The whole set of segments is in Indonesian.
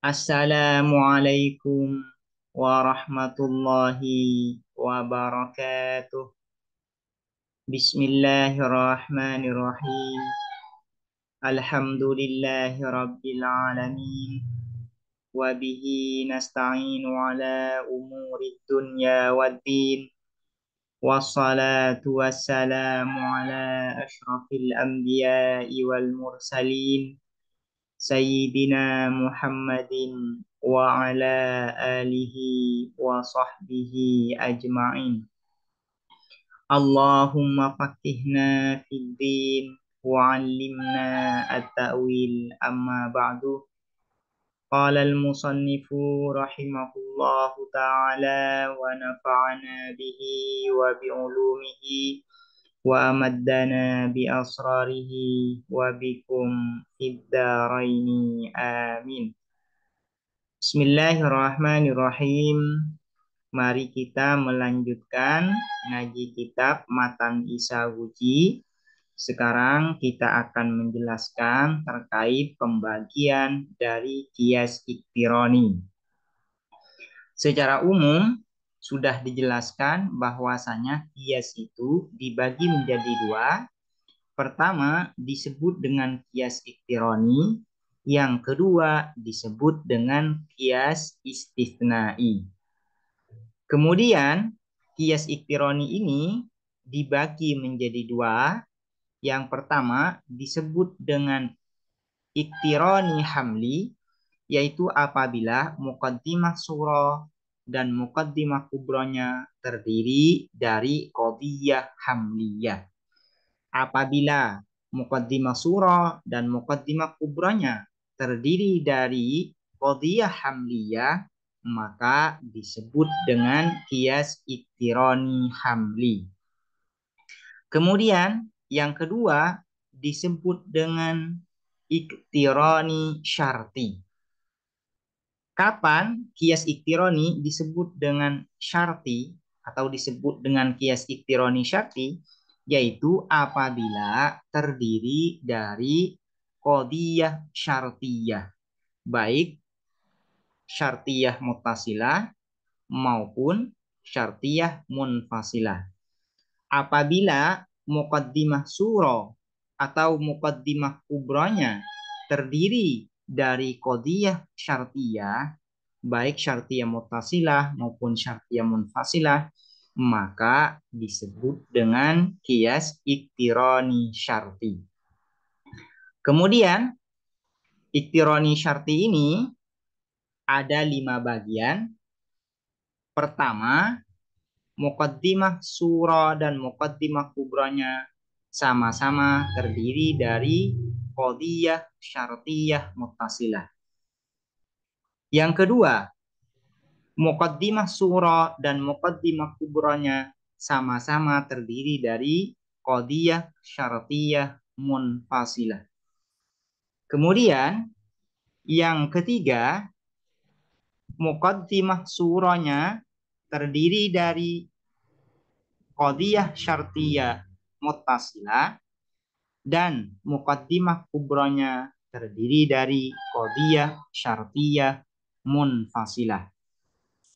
Assalamualaikum warahmatullahi wabarakatuh. Bismillahirrahmanirrahim. Alhamdulillahi rabbil alamin. Wabihi nasta'inu ala umuri dunya waddin. Wassalatu wassalamu ala ashrafil anbiya'i wal mursalin. Sayyidina Muhammadin wa ala alihi wa sahbihi ajma'in. Allahumma faqihna fid din wa 'allimna at-ta'wil amma ba'du. Qala al-musannifu rahimahullahu ta'ala wa nafa'ana bihi wa bi'ulumihi wa amaddana bi asrarihi wa bikum fid dharaini amin. Bismillahirrahmanirrahim. Mari kita melanjutkan ngaji kitab Matan Isawuji. Sekarang kita akan menjelaskan terkait pembagian dari kias iktironi. Secara umum sudah dijelaskan bahwasanya kias itu dibagi menjadi dua. Pertama disebut dengan kias iktironi, yang kedua disebut dengan kias istisnai. Kemudian kias iktironi ini dibagi menjadi dua. Yang pertama disebut dengan iktironi hamli, yaitu apabila muqaddimah surah dan muqaddimah kubronya terdiri dari qadhiyah hamliyah. Apabila muqaddimah surah dan muqaddimah kubronya terdiri dari qadhiyah hamliyah, maka disebut dengan kias iktironi hamli. Kemudian yang kedua disebut dengan iktironi syarti. Kapan kias iktironi disebut dengan syarti atau disebut dengan kias iktironi syarti? Yaitu apabila terdiri dari qadhiyah syartiyah, baik syartiyah muttasilah maupun syartiyah munfasilah. Apabila muqaddimah surah atau muqaddimah kubronya terdiri dari qadhiyah syartiyah, baik syartiyah muttasilah maupun syartiyah munfasilah, maka disebut dengan kias iktironi syarti. Kemudian iktironi syarti ini ada 5 bagian. Pertama, muqaddimah surah dan muqaddimah kubronya sama-sama terdiri dari qadhiyah syartiyah muttasilah. Yang kedua, muqaddimah surah dan muqaddimah kubronya sama-sama terdiri dari qadhiyah syartiyah munfasilah. Kemudian yang ketiga, muqaddimah surahnya terdiri dari qadhiyah syartiyah muttasilah dan muqaddimah kubronya terdiri dari qadhiyah syartiyah munfasilah.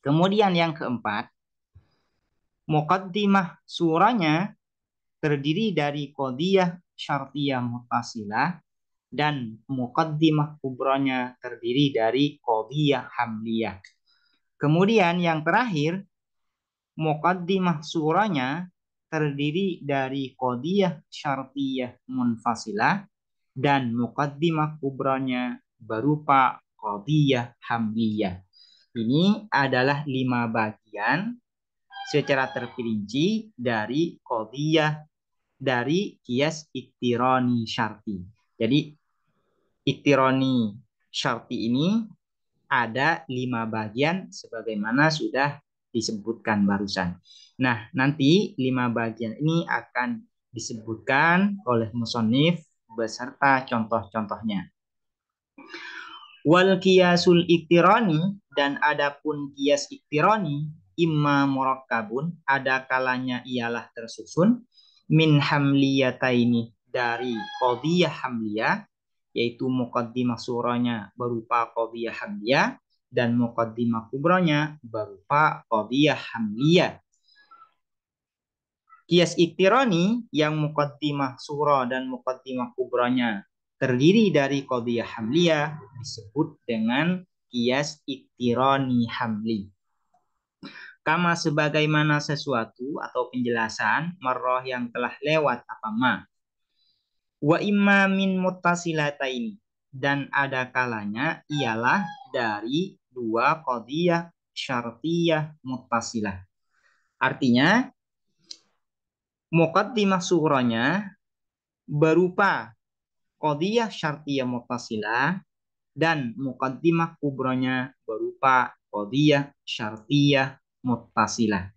Kemudian yang keempat, muqaddimah surahnya terdiri dari qadhiyah syartiyah muttasilah dan muqaddimah kubronya terdiri dari qadhiyah hamliyah. Kemudian yang terakhir, muqaddimah surahnya terdiri dari qadhiyah syartiyah munfasilah dan muqaddimah kubronya berupa qadhiyah hamliyah. Ini adalah 5 bagian secara terperinci dari qadhiyah dari kias iktironi syarti. Jadi iktironi syarti ini ada 5 bagian sebagaimana sudah disebutkan barusan. Nah, nanti 5 bagian ini akan disebutkan oleh musonif beserta contoh-contohnya. Wal kiasul iktironi, dan adapun kias iktironi imma murakkabun, ada kalanya ialah tersusun min hamliyataini, dari qadhiyah hamliyah, yaitu muqaddimah surahnya berupa qadhiyah hamliyah dan muqaddimah kubronya berupa qadhiyah hamliyah. Qiyas iktirani yang muqaddimah surah dan muqaddimah kubronya terdiri dari qadhiyah hamliyah disebut dengan qiyas iktirani hamli. Kama sebagaimana sesuatu atau penjelasan marrah yang telah lewat apa ma. Wa imma min muttasilataini, dan ada kalanya ialah dari dua qadhiyah syartiyah muttasilah. Artinya muqaddimah surahnya berupa qadhiyah syartiyah muttasilah dan muqaddimah kubronya berupa qadhiyah syartiyah muttasilah.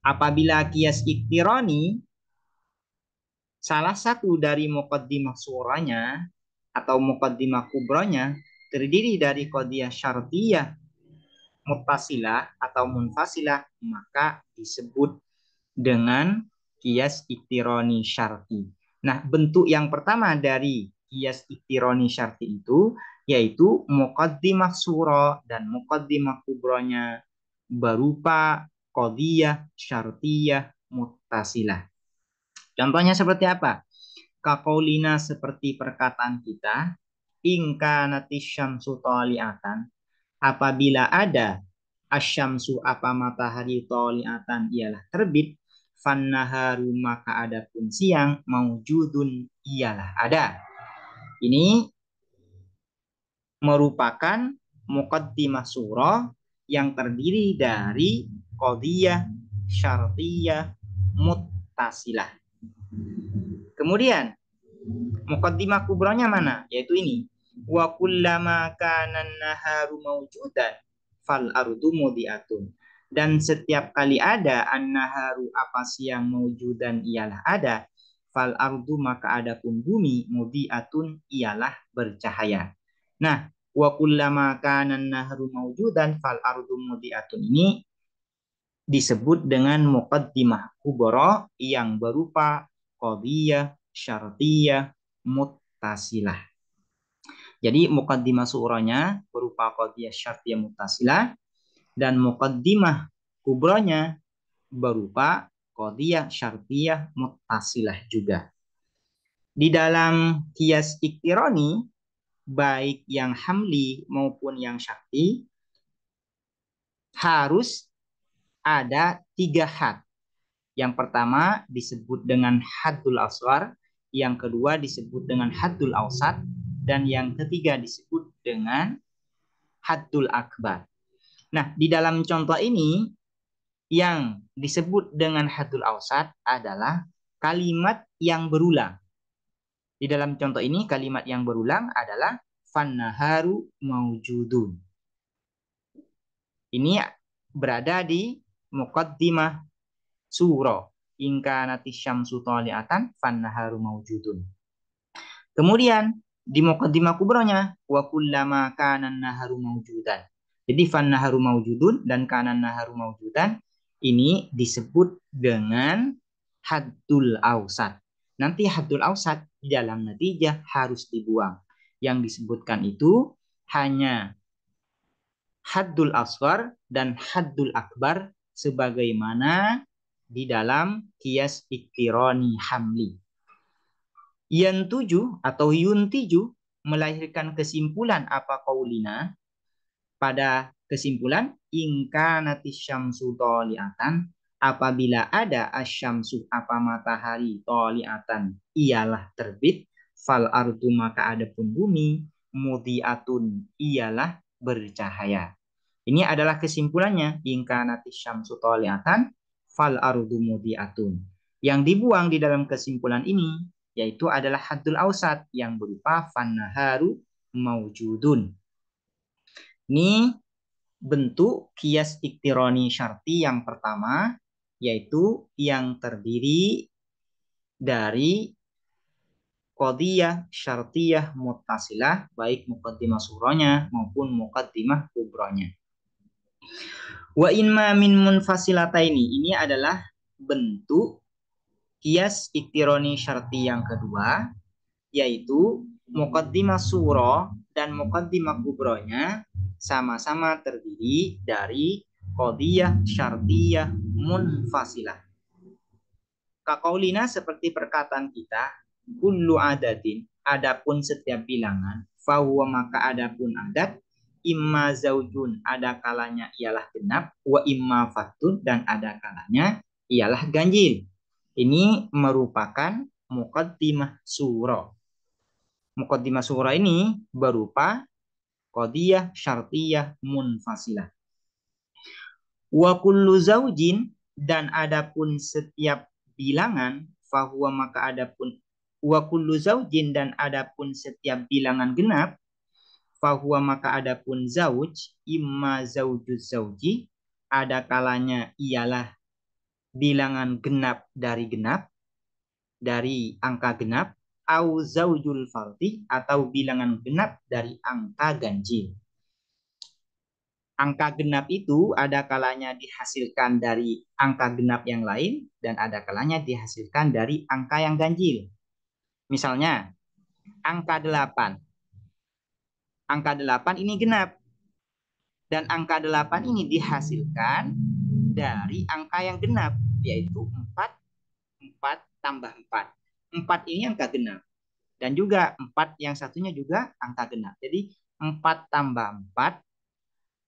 Apabila qiyas iktirani salah satu dari muqaddimah surahnya atau muqaddimah kubronya terdiri dari qadhiyah syartiyah muttasilah atau munfasilah, maka disebut dengan qiyas iktirani syarti. Nah, bentuk yang pertama dari qiyas iktirani syarti itu yaitu muqaddimah surah dan muqaddimah kubronya berupa qadhiyah syartiyah muttasilah. Contohnya seperti apa? Kaqaulina seperti perkataan kita, ingka natissyamsu tali'atan, apabila ada asyamsu apa matahari tali'atan ialah terbit, fannaharu maka adapun siang maujudun ialah ada. Ini merupakan muqaddimah surah yang terdiri dari qadhiyah syartiyah muttasilah. Kemudian muqaddimah kubronya mana? Yaitu ini. Wa kullama kana an-naharu mawjudan fal ardu mudiatun. Dan setiap kali ada an-naharu apa siang mawjudan ialah ada, fal ardu maka adapun bumi mudiatun ialah bercahaya. Nah, wa kullama kana an-naharu mawjudan fal ardu mudiatun ini disebut dengan muqaddimah kubra yang berupa qadhiyah syartiyah muttasilah. Jadi muqaddimah surahnya berupa qadhiyah syartiyah muttasilah dan muqaddimah kubranya berupa qadhiyah syartiyah muttasilah juga. Di dalam qiyas iktirani baik yang hamli maupun yang syarti harus ada 3 had. Yang pertama disebut dengan haddul asghar, yang kedua disebut dengan haddul awsat, dan yang ketiga disebut dengan haddul akbar. Nah, di dalam contoh ini yang disebut dengan haddul awsat adalah kalimat yang berulang. Di dalam contoh ini kalimat yang berulang adalah fannaharu maujudun. Ini berada di muqaddimah surah ingka natissyamsu tali'atan fannaharu maujudun. Kemudian di muqaddimah kubronya wa kullama kana an-naharu maujudan. Jadi fannaharu maujudun dan kana an-naharu maujudan ini disebut dengan haddul awsat. Nanti haddul awsat di dalam natijah harus dibuang. Yang disebutkan itu hanya haddul asghar dan haddul akbar sebagaimana di dalam qiyas iktirani hamli. Yantuju atau yuntiju melahirkan kesimpulan apa qaulina, pada kesimpulan ingka natissyamsu tali'atan, apabila ada asyamsu apa matahari tali'atan ialah terbit, fal ardu maka adapun bumi mudiatun ialah bercahaya. Ini adalah kesimpulannya ingka natissyamsu tali'atan fal ardu mudiatun. Yang dibuang di dalam kesimpulan ini yaitu adalah haddul awsat yang berupa fannaharu maujudun. Ini bentuk qiyas iktirani syarti yang pertama, yaitu yang terdiri dari qadhiyah syartiyah muttasilah, baik muqaddimah surahnya maupun muqaddimah kubronya. Wa inma min munfasilataini, ini adalah bentuk qiyas iktirani syarti yang kedua, yaitu Muqaddimah surah dan muqaddimah kubronya sama-sama terdiri dari qadiyah syartiyah munfasilah. Kaqaulina seperti perkataan kita, kullu adatin, adapun setiap bilangan, fahuwa maka adapun adat, imma zaujun, ada kalanya ialah genap, wa imma fatun, dan ada kalanya ialah ganjil. Ini merupakan muqaddimah surah. Muqaddimah surah ini berupa qadiyah syartiyah munfasilah. Wa kullu zaujin, dan adapun setiap bilangan, fahuwa maka adapun wa kullu zaujin, dan adapun setiap bilangan genap, fahuwa maka adapun zauj, imma zaujuz zauji, ada kalanya ialah bilangan genap dari angka genap, au zaujul fardi, atau bilangan genap dari angka ganjil. Angka genap itu ada kalanya dihasilkan dari angka genap yang lain dan ada kalanya dihasilkan dari angka yang ganjil. Misalnya, angka 8. Angka 8 ini genap. Dan angka 8 ini dihasilkan dari angka yang genap, yaitu 4, 4 tambah 4. 4 ini angka genap. Dan juga 4 yang satunya juga angka genap. Jadi 4 tambah 4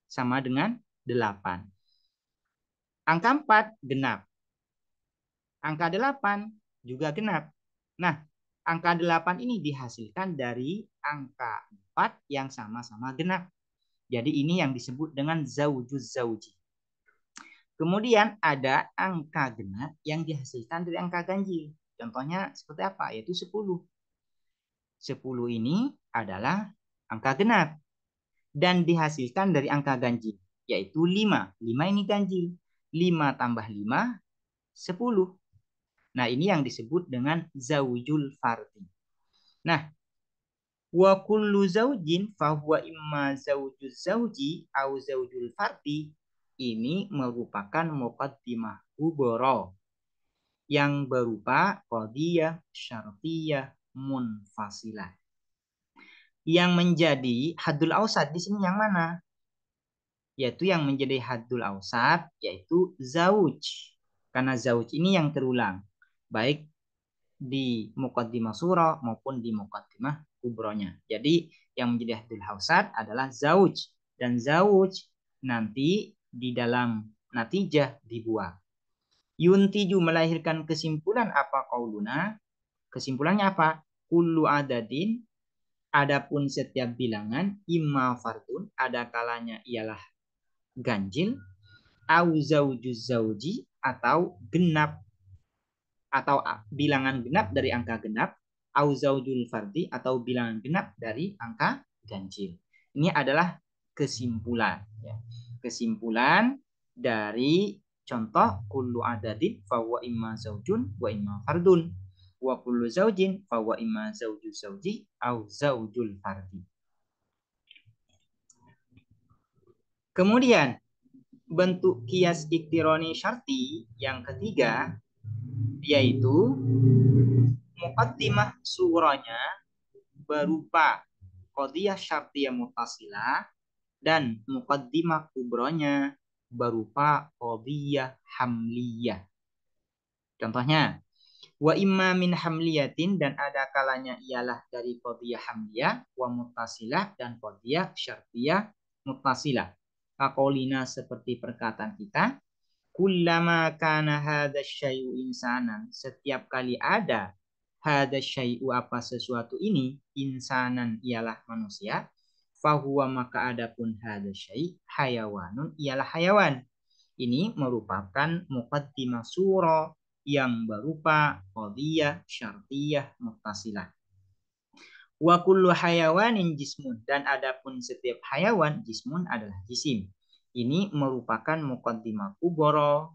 sama dengan 8. Angka 4 genap. Angka 8 juga genap. Nah, angka 8 ini dihasilkan dari angka 4 yang sama-sama genap. Jadi ini yang disebut dengan zaujuz zauji. Kemudian ada angka genap yang dihasilkan dari angka ganjil. Contohnya seperti apa? Yaitu 10. 10 ini adalah angka genap dan dihasilkan dari angka ganjil, yaitu 5. 5 ini ganjil. 5 tambah 5, 10. Nah, ini yang disebut dengan zaujul fardi. Nah, wa kullu zaujin fahuwa imma zaujuz zauji au zaujul fardi, ini merupakan muqaddimah kubra yang berupa qadiyah syartiyah munfasilah. Yang menjadi haddul ausad di sini yang mana? Yaitu yang menjadi haddul ausad yaitu zauj. Karena zauj ini yang terulang, baik di muqaddimah surah maupun di muqaddimah kubronya. Jadi yang menjadi haddul ausad adalah zauj, dan zauj nanti di dalam natijah dibuang. Yuntiju melahirkan kesimpulan apa qauluna? Kesimpulannya apa? Kullu adadin, adapun setiap bilangan, imma fardun, ada kalanya ialah ganjil, au zaujuz zauji, atau genap, atau bilangan genap dari angka genap, au zaujul fardi, atau bilangan genap dari angka ganjil. Ini adalah kesimpulan. Ya. Kesimpulan dari contoh kullu adadin fahuwa imma zaujun wa imma fardun, wa kullu zaujin fahuwa imma zaujul zauji au zaujul fardi. Kemudian bentuk kias iktironi syarti yang ketiga yaitu muqaddimah surahnya berupa qadiyah syartiyah muttasilah dan muqaddimah kubronya berupa qadiyah hamliyah. Contohnya, wa imma min hamliyatin, dan ada kalanya ialah dari qadiyah hamliyah, wa muttasilah, dan qadiyah syartiyah muttasilah. Kaqaulina seperti perkataan kita, kullama kana hadza syai'u insanan, setiap kali ada hadza syai'u apa sesuatu ini, insanan ialah manusia, fahuwa maka adapun hadza syai' hayawanun ialah hayawan. Ini merupakan muqaddimah surah yang berupa qadiyah syartiyah muttasilah. Wa kullu hayawanin jismun, dan adapun setiap hayawan, jismun adalah jisim. Ini merupakan muqaddimah kubra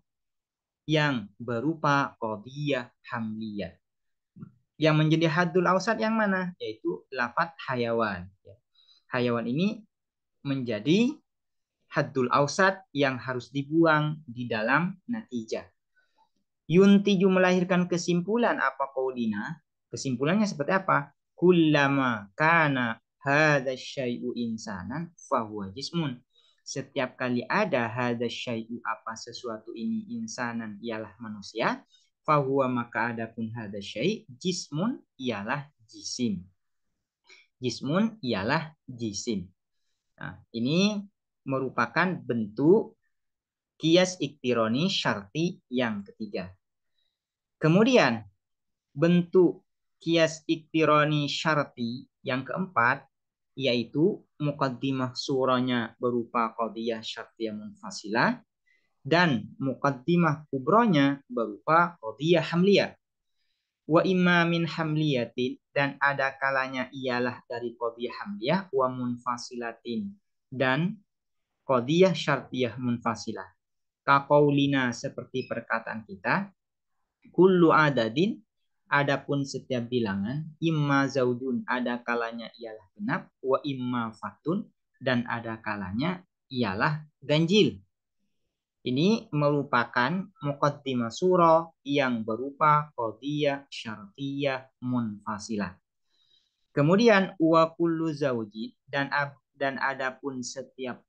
yang berupa qadiyah hamliyah. Yang menjadi haddul ausad yang mana? Yaitu lafadz hayawan. Hayawan ini menjadi haddul ausad yang harus dibuang di dalam natijah. Yuntiju melahirkan kesimpulan apa qaulina? Kesimpulannya seperti apa? kullama kana hadza syai'u insanan fahuwa jismun. Setiap kali ada hadza syai'u apa sesuatu ini insanan ialah manusia, fahuwa maka adapun hadza syai' jismun ialah jisim. Jismun ialah jisim. Nah, ini merupakan bentuk kias iktironi syarti yang ketiga. Kemudian bentuk kias iktironi syarti yang keempat yaitu muqaddimah surahnya berupa qadiyah syartiyah munfasilah dan muqaddimah kubronya berupa qadiyah hamliyah. Wa imma min hamliyatin dan ada kalanya ialah dari qadiyah hamliyah wa munfasilatin dan qadiyah syartiyah munfasilah. Kaqaulina seperti perkataan kita, kullu adadin adapun setiap bilangan, imma zaujun ada kalanya ialah genap, wa imma fatun dan ada kalanya ialah ganjil. Ini merupakan muqaddimah surah yang berupa qadiyah syartiyah munfasilah. Kemudian wa kullu zaujin dan adapun setiap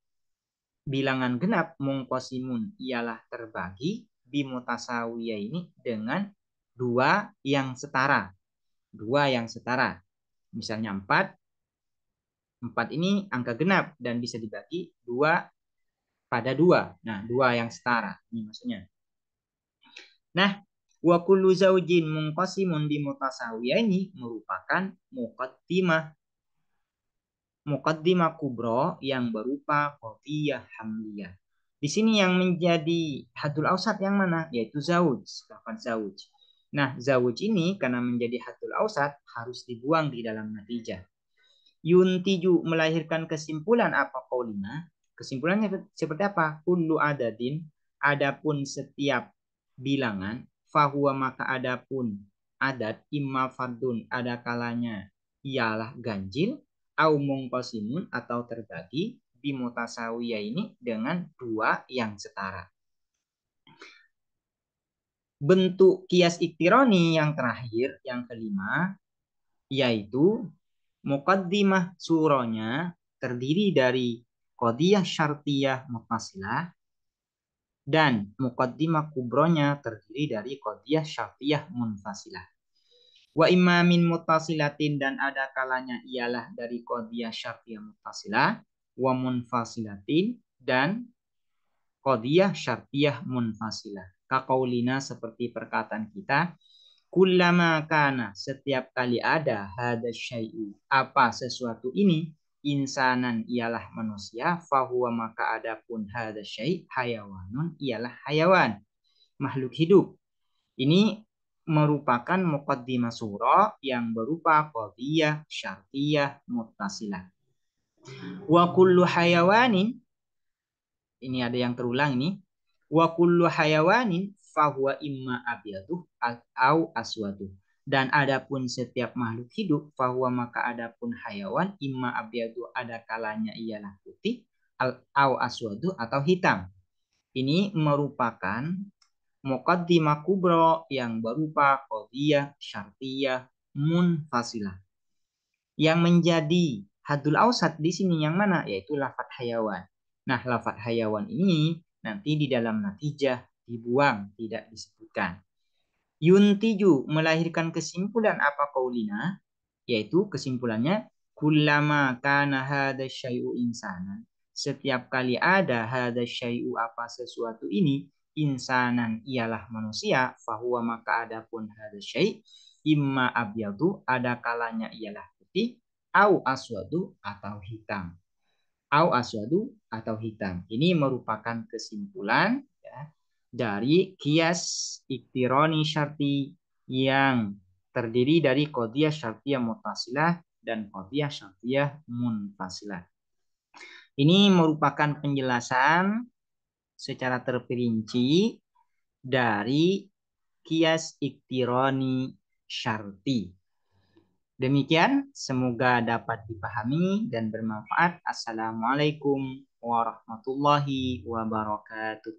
bilangan genap mungqasimun ialah terbagi bimutasawiyah ini dengan dua yang setara. Dua yang setara. Misalnya 4. 4 ini angka genap dan bisa dibagi 2 pada 2. Nah, 2 yang setara. Ini maksudnya. Nah, wa kullu zaujin munqasimun bimutasawiyah ini merupakan muqaddimah kubro yang berupa qadiyah hamliyah. Di sini yang menjadi hadul ausat yang mana? Yaitu zauj, lafaz zauj. Nah, zauj ini karena menjadi hadul ausat harus dibuang di dalam natijah. Yuntiju melahirkan kesimpulan apa qaulina? Kesimpulannya seperti apa? Kullu adadin adapun setiap bilangan fahuwa maka adapun adat imma fardun ada kalanya ialah ganjil au mungqasimun atau terbagi bimutasawiyah ini dengan dua yang setara. Bentuk kias iktironi yang terakhir, yang kelima, yaitu muqaddimah surahnya terdiri dari qadiyah syartiyah muttasilah dan muqaddimah kubronya terdiri dari qadiyah syartiyah munfasilah. Wa imma min muttasilatin dan ada kalanya ialah dari qadiyah syartiyah muttasilah wa munfasilatin dan qadiyah syartiyah munfasilah. Kaqaulina seperti perkataan kita, kullama kana setiap kali ada hada syai'u apa sesuatu ini insanan ialah manusia fahuwa maka adapun hada syai' hayawanun ialah hayawan makhluk hidup. Ini merupakan muqaddimah surah yang berupa qadiyah syartiyah muttasilah. Wa kullu hayawanin ini ada yang terulang ini. Wa kullu hayawanin fahuwa imma abyadu au aswadu. Dan adapun setiap makhluk hidup fahuwa maka adapun hayawan imma abyadu ada kalanya ialah putih au aswadu atau hitam. Ini merupakan muqaddimah kubro yang berupa qadiyah syartiyah munfasilah. Yang menjadi hadul ausat di sini yang mana? Yaitu lafadz hayawan. Nah, lafadz hayawan ini nanti di dalam natijah dibuang, tidak disebutkan. Yuntiju melahirkan kesimpulan apa qaulina? Yaitu kesimpulannya kullama kana hadza syai'u insanan. Setiap kali ada hadza syai'u apa sesuatu ini insanan ialah manusia, fahuwa maka adapun hadza syai' imma abyadu ada kalanya ialah putih au aswadu atau hitam. Au aswadu atau hitam. Ini merupakan kesimpulan ya, dari kias iktironi syarti yang terdiri dari qadiyah syartiyah muttasilah dan qadiyah syartiyah munfasilah. Ini merupakan penjelasan secara terperinci dari kias iktironi syarti. Demikian, semoga dapat dipahami dan bermanfaat. Assalamualaikum warahmatullahi wabarakatuh.